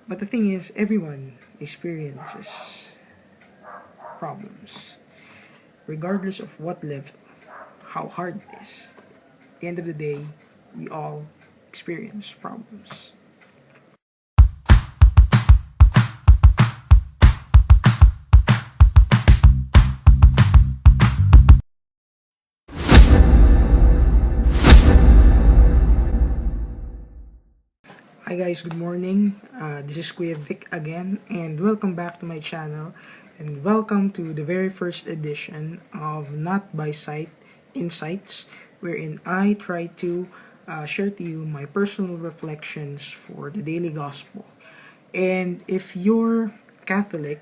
But the thing is, everyone experiences problems, regardless of what level, how hard it is. At the end of the day, we all experience problems. Hi guys, good morning. This is Kuya Vic again, and welcome back to my channel. And welcome to the very first edition of Not by Sight Insights, wherein I try to share to you my personal reflections for the daily gospel. And if you're Catholic,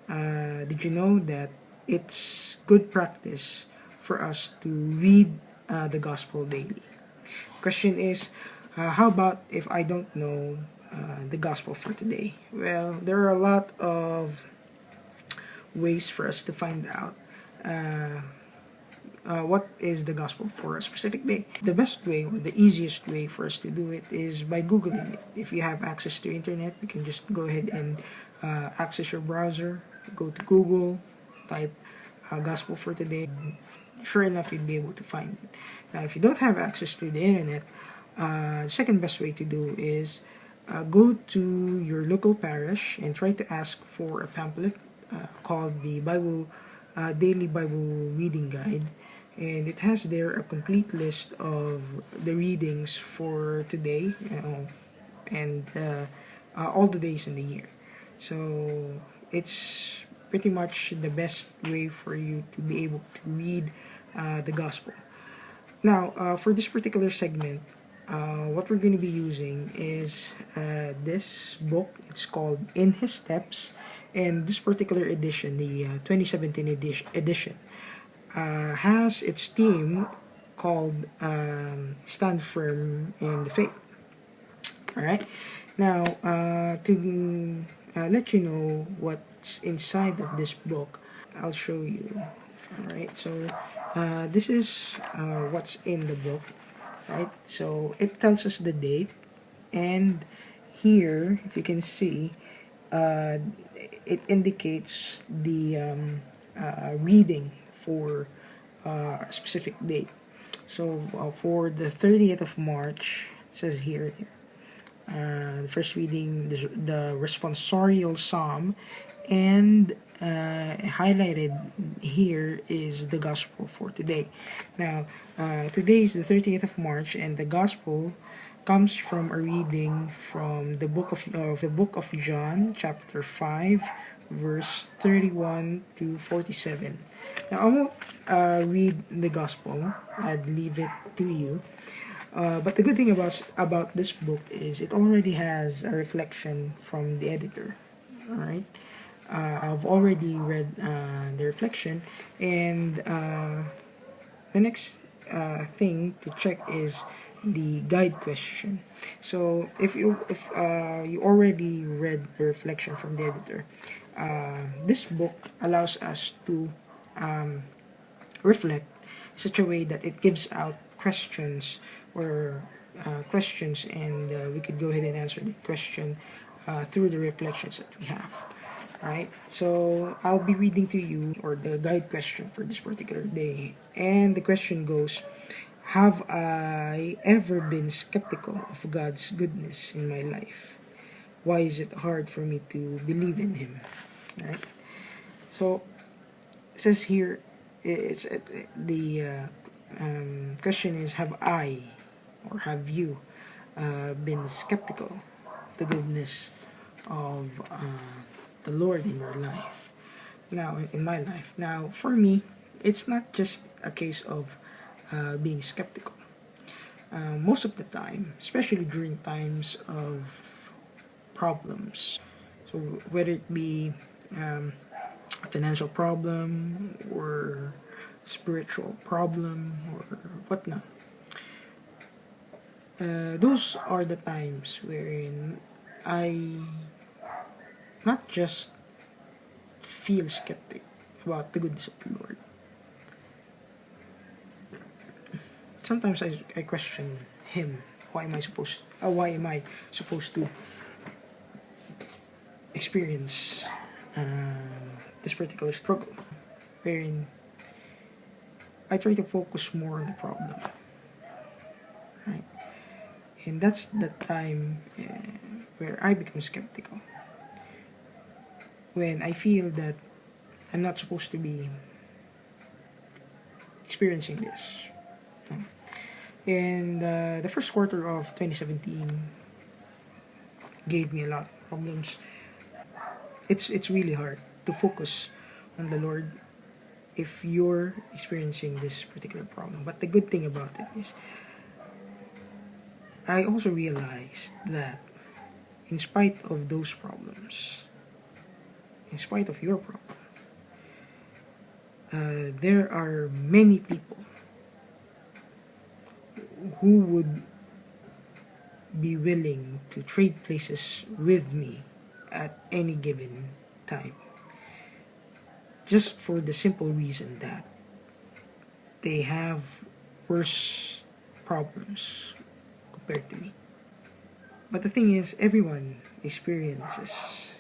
did you know that it's good practice for us to read the gospel daily? Question is, how about if I don't know the gospel for today? Well, there are a lot of ways for us to find out uh, what is the gospel for a specific day. The best way or the easiest way for us to do it is by Googling it. If you have access to internet, you can just go ahead and access your browser, go to Google, type gospel for today. Sure enough, you'd be able to find it. Now, if you don't have access to the internet, the second best way to do is go to your local parish and try to ask for a pamphlet called the Bible Daily Bible Reading Guide, and it has there a complete list of the readings for today, and all the days in the year. So it's pretty much the best way for you to be able to read the gospel. Now, for this particular segment, what we're going to be using is this book. It's called In His Steps, and this particular edition, the 2017 edition, has its theme called Stand Firm in the Faith. All right. Now, to let you know what's inside of this book, I'll show you. All right. So, this is what's in the book. Right. So it tells us the date, and here, if you can see, uh, it indicates the reading for a specific date. So for the 30th of March, it says here, the first reading, the responsorial psalm, and highlighted here is the gospel for today. Now, today is the 30th of March, and the gospel comes from a reading from the book of John, chapter 5, verse 31 to 47. Now, I won't read the gospel. I'd leave it to you. But the good thing about this book is it already has a reflection from the editor. All right, I've already read the reflection, and the next thing to check is the guide question. So if you already read the reflection from the editor, this book allows us to reflect in such a way that it gives out questions or questions, and we could go ahead and answer the question through the reflections that we have. Right, so I'll be reading to you or the guide question for this particular day, and the question goes: have I ever been skeptical of God's goodness in my life? Why is it hard for me to believe in Him? Right. So it says here, it's the question is: have I or have you been skeptical of the goodness of the Lord in your life? Now, in my life, now for me, it's not just a case of being skeptical. Most of the time, especially during times of problems, so whether it be a financial problem or spiritual problem or whatnot, those are the times wherein I not just feel skeptic about the goodness of the Lord. Sometimes I question Him. Why am I supposed to experience this particular struggle, wherein I try to focus more on the problem, right? And that's the time where I become skeptical. When I feel that I'm not supposed to be experiencing this. And the first quarter of 2017 gave me a lot of problems. It's really hard to focus on the Lord if you're experiencing this particular problem. But the good thing about it is I also realized that in spite of those problems, in spite of your problem, there are many people who would be willing to trade places with me at any given time, just for the simple reason that they have worse problems compared to me. But the thing is, everyone experiences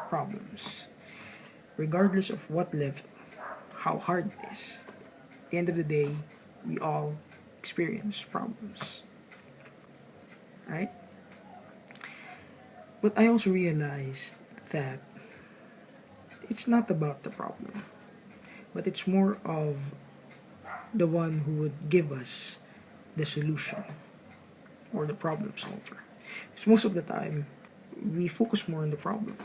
problems, regardless of what level, how hard it is. At the end of the day, we all experience problems, right? But I also realized that it's not about the problem, but it's more of the one who would give us the solution or the problem solver. Because most of the time, we focus more on the problem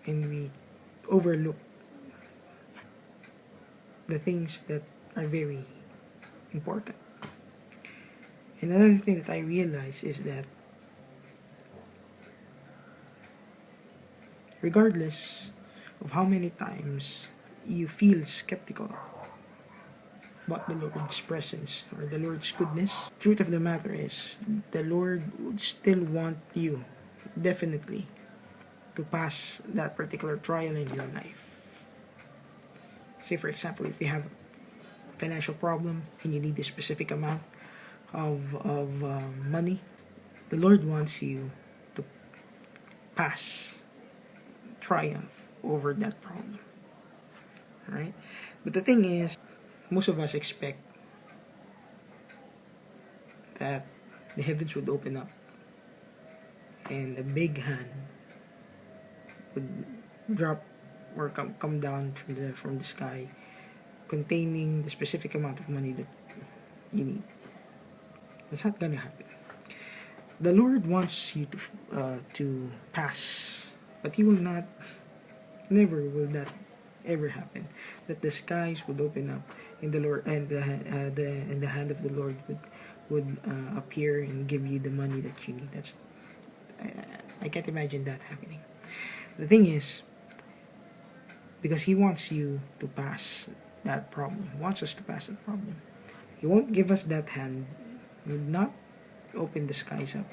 and we overlook the things that are very important. And another thing that I realize is that regardless of how many times you feel skeptical about the Lord's presence or the Lord's goodness, truth of the matter is the Lord would still want you definitely to pass that particular trial in your life. Say for example, if you have a financial problem and you need a specific amount of money, the Lord wants you to pass, triumph over that problem, right? But the thing is, most of us expect that the heavens would open up and a big hand would drop or come down from the sky, containing the specific amount of money that you need. That's not gonna happen. The Lord wants you to pass, but He will not. Never will that ever happen. That the skies would open up and the Lord and the hand of the Lord would appear and give you the money that you need. That's I can't imagine that happening. The thing is, because He wants you to pass that problem, wants us to pass that problem, He won't give us that hand. He would not open the skies up,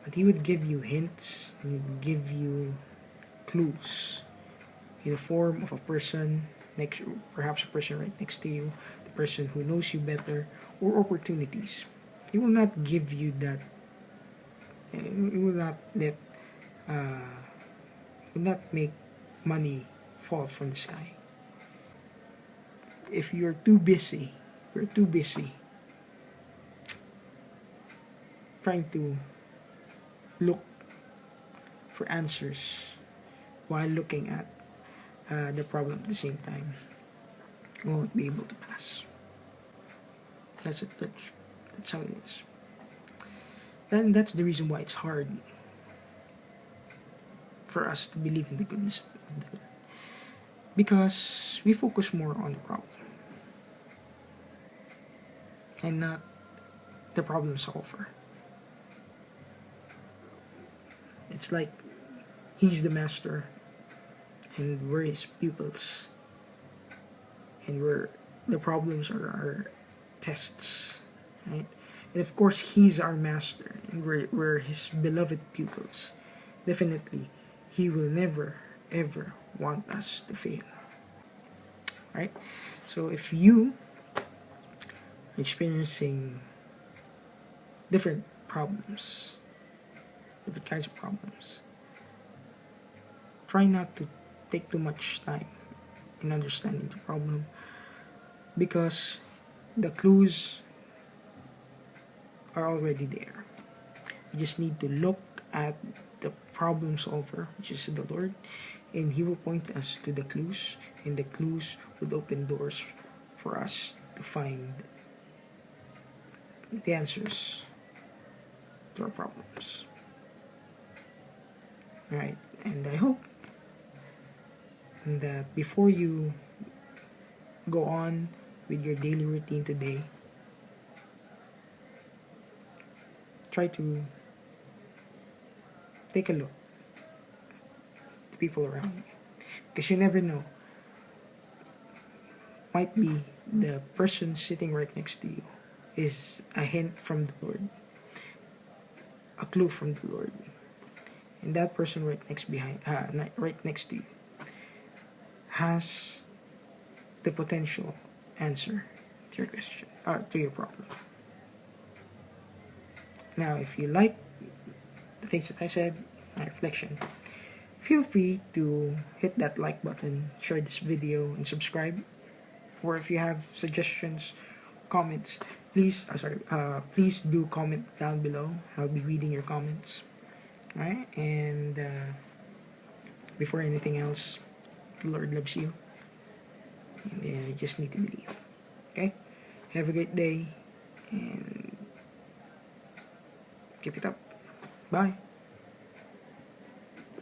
but He would give you hints. He would give you clues in the form of a person next, perhaps a person right next to you, the person who knows you better, or opportunities. He will not give you that. He will not let. Will not make money fall from the sky. If you're too busy, trying to look for answers while looking at the problem at the same time, you won't be able to pass. That's it. That's how it is. And that's the reason why it's hard for us to believe in the goodness of the Lord. Because we focus more on the problem and not the problem solver. It's like He's the master and we're His pupils, and the problems are our tests, right? And of course He's our master and we're His beloved pupils. Definitely He will never ever want us to fail, right? So if you are experiencing different problems, different kinds of problems. Try not to take too much time in understanding the problem, because the clues are already there. You just need to look at the problem solver, which is the Lord, and He will point us to the clues, and the clues would open doors for us to find the answers to our problems. Alright, and I hope that before you go on with your daily routine today, try to take a look at the people around you, because you never know. Might be the person sitting right next to you is a hint from the Lord, a clue from the Lord, and that person right next to you has the potential answer to your question, to your problem. Now, if you like the things that I said, my reflection, feel free to hit that like button, share this video, and subscribe. Or if you have suggestions, comments, please do comment down below. I'll be reading your comments. Alright, and before anything else, the Lord loves you, and you just need to believe. Okay? Have a great day, and keep it up. Bye.